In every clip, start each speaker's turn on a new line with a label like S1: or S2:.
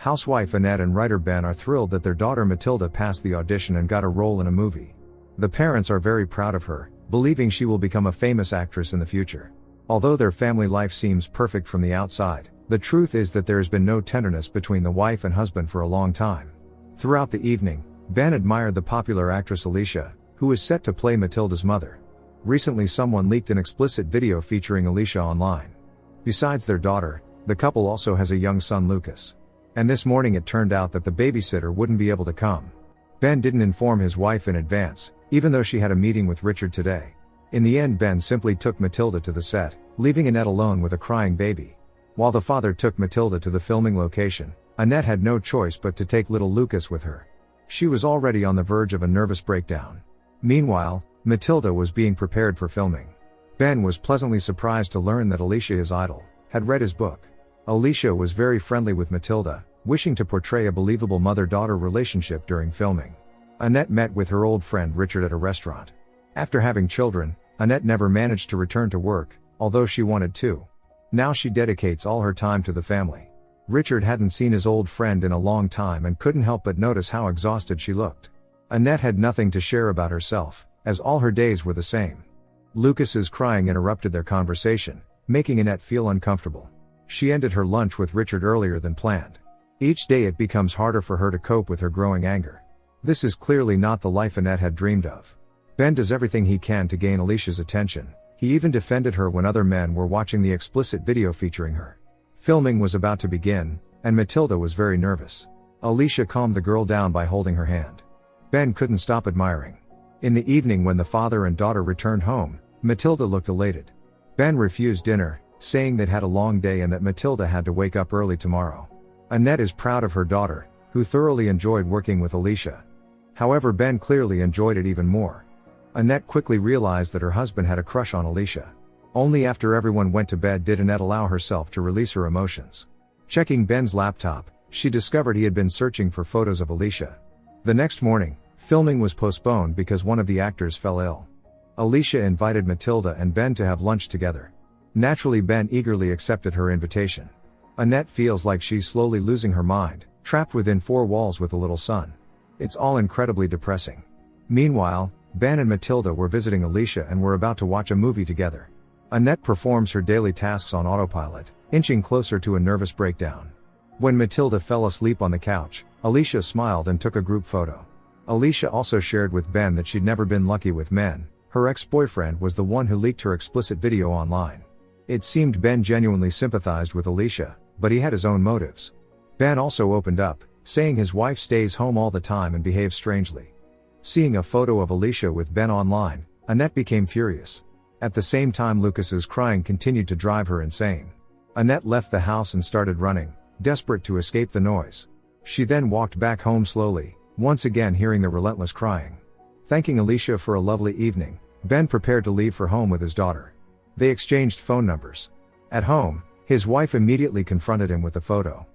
S1: Housewife Annette and writer Ben are thrilled that their daughter Matilda passed the audition and got a role in a movie. The parents are very proud of her, believing she will become a famous actress in the future. Although their family life seems perfect from the outside, the truth is that there has been no tenderness between the wife and husband for a long time. Throughout the evening, Ben admired the popular actress Alicia, who is set to play Matilda's mother. Recently someone leaked an explicit video featuring Alicia online. Besides their daughter, the couple also has a young son Lucas. And this morning it turned out that the babysitter wouldn't be able to come. Ben didn't inform his wife in advance, even though she had a meeting with Richard today. In the end Ben simply took Matilda to the set, leaving Annette alone with a crying baby. While the father took Matilda to the filming location, Annette had no choice but to take little Lucas with her. She was already on the verge of a nervous breakdown. Meanwhile, Matilda was being prepared for filming. Ben was pleasantly surprised to learn that Alicia, his idol, had read his book. Alicia was very friendly with Matilda, wishing to portray a believable mother-daughter relationship during filming. Annette met with her old friend Richard at a restaurant. After having children, Annette never managed to return to work, although she wanted to. Now she dedicates all her time to the family. Richard hadn't seen his old friend in a long time and couldn't help but notice how exhausted she looked. Annette had nothing to share about herself, as all her days were the same. Lucas's crying interrupted their conversation, making Annette feel uncomfortable. She ended her lunch with Richard earlier than planned. Each day it becomes harder for her to cope with her growing anger. This is clearly not the life Annette had dreamed of. Ben does everything he can to gain Alicia's attention. He even defended her when other men were watching the explicit video featuring her. Filming was about to begin, and Matilda was very nervous. Alicia calmed the girl down by holding her hand. Ben couldn't stop admiring. In the evening when the father and daughter returned home, Matilda looked elated. Ben refused dinner, saying they'd had a long day and that Matilda had to wake up early tomorrow. Annette is proud of her daughter, who thoroughly enjoyed working with Alicia. However, Ben clearly enjoyed it even more. Annette quickly realized that her husband had a crush on Alicia. Only after everyone went to bed did Annette allow herself to release her emotions. Checking Ben's laptop, she discovered he had been searching for photos of Alicia. The next morning, filming was postponed because one of the actors fell ill. Alicia invited Matilda and Ben to have lunch together. Naturally, Ben eagerly accepted her invitation. Annette feels like she's slowly losing her mind, trapped within four walls with a little son. It's all incredibly depressing. Meanwhile, Ben and Matilda were visiting Alicia and were about to watch a movie together. Annette performs her daily tasks on autopilot, inching closer to a nervous breakdown. When Matilda fell asleep on the couch, Alicia smiled and took a group photo. Alicia also shared with Ben that she'd never been lucky with men. Her ex-boyfriend was the one who leaked her explicit video online. It seemed Ben genuinely sympathized with Alicia, but he had his own motives. Ben also opened up, saying his wife stays home all the time and behaves strangely. Seeing a photo of Alicia with Ben online, Annette became furious. At the same time, Lucas's crying continued to drive her insane. Annette left the house and started running, desperate to escape the noise. She then walked back home slowly, once again hearing the relentless crying. Thanking Alicia for a lovely evening, Ben prepared to leave for home with his daughter. They exchanged phone numbers. At home, his wife immediately confronted him with the photo.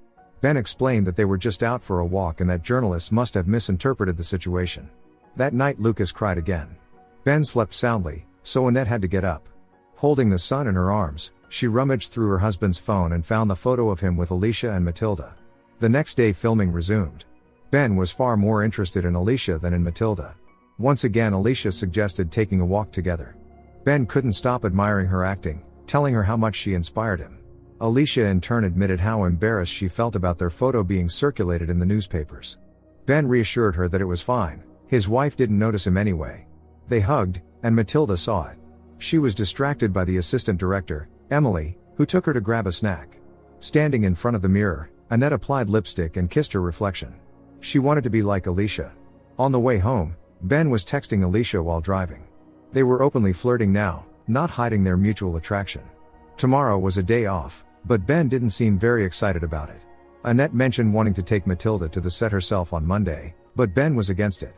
S1: Ben explained that they were just out for a walk and that journalists must have misinterpreted the situation. That night Lucas cried again. Ben slept soundly, so Annette had to get up. Holding the son in her arms, she rummaged through her husband's phone and found the photo of him with Alicia and Matilda. The next day filming resumed. Ben was far more interested in Alicia than in Matilda. Once again Alicia suggested taking a walk together. Ben couldn't stop admiring her acting, telling her how much she inspired him. Alicia in turn admitted how embarrassed she felt about their photo being circulated in the newspapers. Ben reassured her that it was fine, his wife didn't notice him anyway. They hugged, and Matilda saw it. She was distracted by the assistant director, Emily, who took her to grab a snack. Standing in front of the mirror, Annette applied lipstick and kissed her reflection. She wanted to be like Alicia. On the way home, Ben was texting Alicia while driving. They were openly flirting now, not hiding their mutual attraction. Tomorrow was a day off, but Ben didn't seem very excited about it. Annette mentioned wanting to take Matilda to the set herself on Monday, but Ben was against it.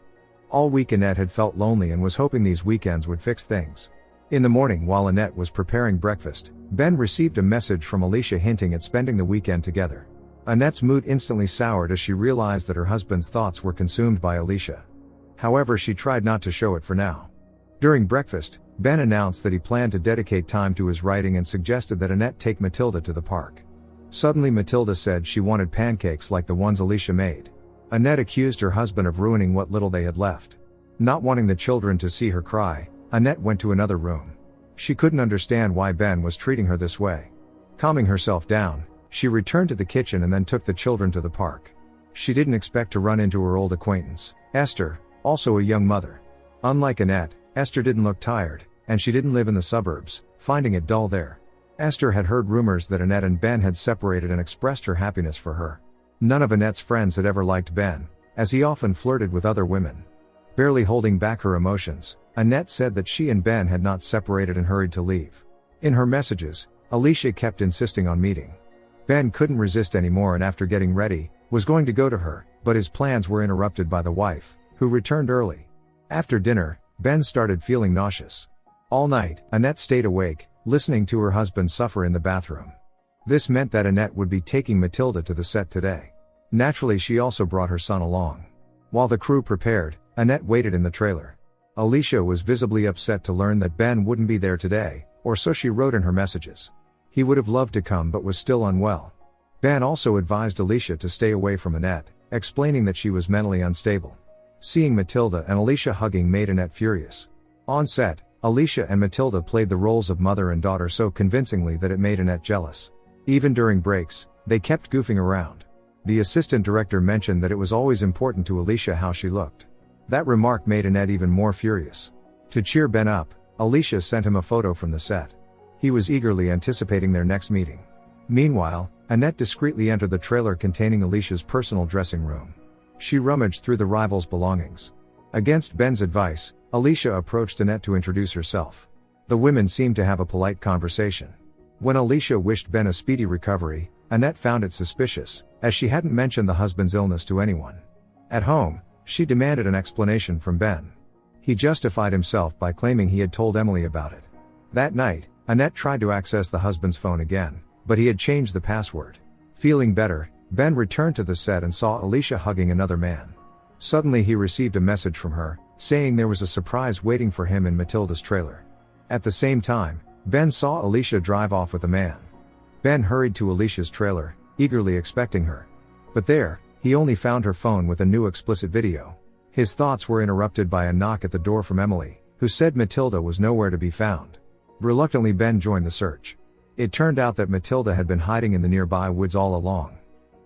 S1: All week Annette had felt lonely and was hoping these weekends would fix things. In the morning while Annette was preparing breakfast, Ben received a message from Alicia hinting at spending the weekend together. Annette's mood instantly soured as she realized that her husband's thoughts were consumed by Alicia. However, she tried not to show it for now. During breakfast, Ben announced that he planned to dedicate time to his writing and suggested that Annette take Matilda to the park. Suddenly Matilda said she wanted pancakes like the ones Alicia made. Annette accused her husband of ruining what little they had left. Not wanting the children to see her cry, Annette went to another room. She couldn't understand why Ben was treating her this way. Calming herself down, she returned to the kitchen and then took the children to the park. She didn't expect to run into her old acquaintance, Esther, also a young mother. Unlike Annette, Esther didn't look tired, and she didn't live in the suburbs, finding it dull there. Esther had heard rumors that Annette and Ben had separated and expressed her happiness for her. None of Annette's friends had ever liked Ben, as he often flirted with other women. Barely holding back her emotions, Annette said that she and Ben had not separated and hurried to leave. In her messages, Alicia kept insisting on meeting. Ben couldn't resist anymore and after getting ready, was going to go to her, but his plans were interrupted by the wife, who returned early. After dinner, Ben started feeling nauseous. All night, Annette stayed awake, listening to her husband suffer in the bathroom. This meant that Annette would be taking Matilda to the set today. Naturally, she also brought her son along. While the crew prepared, Annette waited in the trailer. Alicia was visibly upset to learn that Ben wouldn't be there today, or so she wrote in her messages. He would have loved to come but was still unwell. Ben also advised Alicia to stay away from Annette, explaining that she was mentally unstable. Seeing Matilda and Alicia hugging made Annette furious. On set, Alicia and Matilda played the roles of mother and daughter so convincingly that it made Annette jealous. Even during breaks, they kept goofing around. The assistant director mentioned that it was always important to Alicia how she looked. That remark made Annette even more furious. To cheer Ben up, Alicia sent him a photo from the set. He was eagerly anticipating their next meeting. Meanwhile, Annette discreetly entered the trailer containing Alicia's personal dressing room. She rummaged through the rival's belongings. Against Ben's advice, Alicia approached Annette to introduce herself. The women seemed to have a polite conversation. When Alicia wished Ben a speedy recovery, Annette found it suspicious, as she hadn't mentioned the husband's illness to anyone. At home, she demanded an explanation from Ben. He justified himself by claiming he had told Emily about it. That night, Annette tried to access the husband's phone again, but he had changed the password. Feeling better, Ben returned to the set and saw Alicia hugging another man. Suddenly he received a message from her, saying there was a surprise waiting for him in Matilda's trailer. At the same time, Ben saw Alicia drive off with a man. Ben hurried to Alicia's trailer, eagerly expecting her. But there, he only found her phone with a new explicit video. His thoughts were interrupted by a knock at the door from Emily, who said Matilda was nowhere to be found. Reluctantly, Ben joined the search. It turned out that Matilda had been hiding in the nearby woods all along.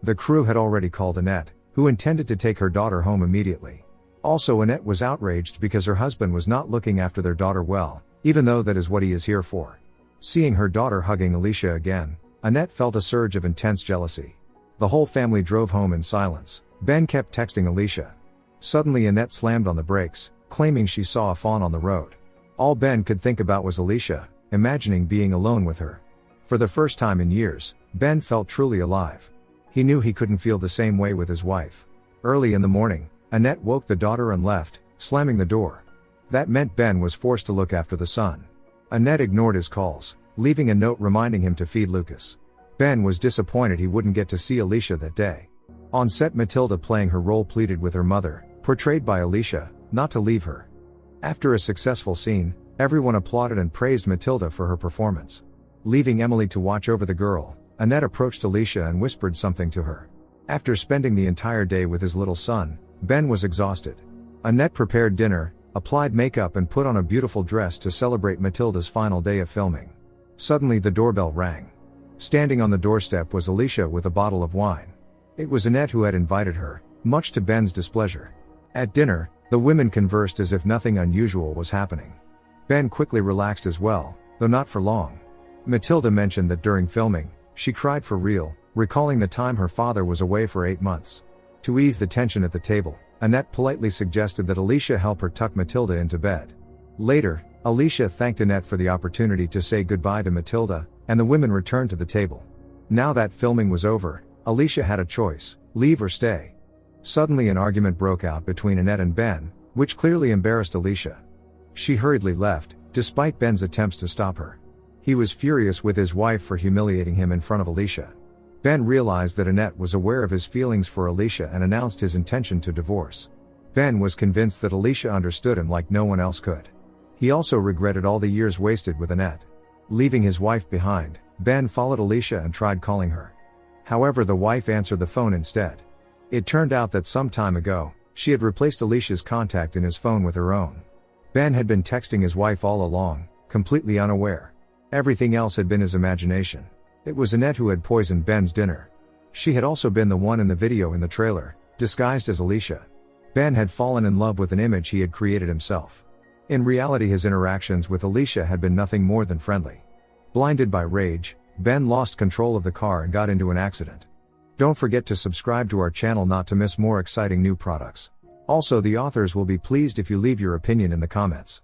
S1: The crew had already called Annette, who intended to take her daughter home immediately. Also, Annette was outraged because her husband was not looking after their daughter well, even though that is what he is here for. Seeing her daughter hugging Alicia again, Annette felt a surge of intense jealousy. The whole family drove home in silence. Ben kept texting Alicia. Suddenly Annette slammed on the brakes, claiming she saw a fawn on the road. All Ben could think about was Alicia, imagining being alone with her. For the first time in years, Ben felt truly alive. He knew he couldn't feel the same way with his wife. Early in the morning, Annette woke the daughter and left, slamming the door. That meant Ben was forced to look after the son. Annette ignored his calls, leaving a note reminding him to feed Lucas. Ben was disappointed he wouldn't get to see Alicia that day. On set, Matilda, playing her role, pleaded with her mother, portrayed by Alicia, not to leave her. After a successful scene, everyone applauded and praised Matilda for her performance. Leaving Emily to watch over the girl, Annette approached Alicia and whispered something to her. After spending the entire day with his little son, Ben was exhausted. Annette prepared dinner, applied makeup and put on a beautiful dress to celebrate Matilda's final day of filming. Suddenly the doorbell rang. Standing on the doorstep was Alicia with a bottle of wine. It was Annette who had invited her, much to Ben's displeasure. At dinner, the women conversed as if nothing unusual was happening. Ben quickly relaxed as well, though not for long. Matilda mentioned that during filming, she cried for real, recalling the time her father was away for 8 months. To ease the tension at the table, Annette politely suggested that Alicia help her tuck Matilda into bed. Later, Alicia thanked Annette for the opportunity to say goodbye to Matilda, and the women returned to the table. Now that filming was over, Alicia had a choice: leave or stay. Suddenly an argument broke out between Annette and Ben, which clearly embarrassed Alicia. She hurriedly left, despite Ben's attempts to stop her. He was furious with his wife for humiliating him in front of Alicia. Ben realized that Annette was aware of his feelings for Alicia and announced his intention to divorce. Ben was convinced that Alicia understood him like no one else could. He also regretted all the years wasted with Annette. Leaving his wife behind, Ben followed Alicia and tried calling her. However, the wife answered the phone instead. It turned out that some time ago, she had replaced Alicia's contact in his phone with her own. Ben had been texting his wife all along, completely unaware. Everything else had been his imagination. It was Annette who had poisoned Ben's dinner. She had also been the one in the video in the trailer, disguised as Alicia. Ben had fallen in love with an image he had created himself. In reality, his interactions with Alicia had been nothing more than friendly. Blinded by rage, Ben lost control of the car and got into an accident. Don't forget to subscribe to our channel not to miss more exciting new products. Also, the authors will be pleased if you leave your opinion in the comments.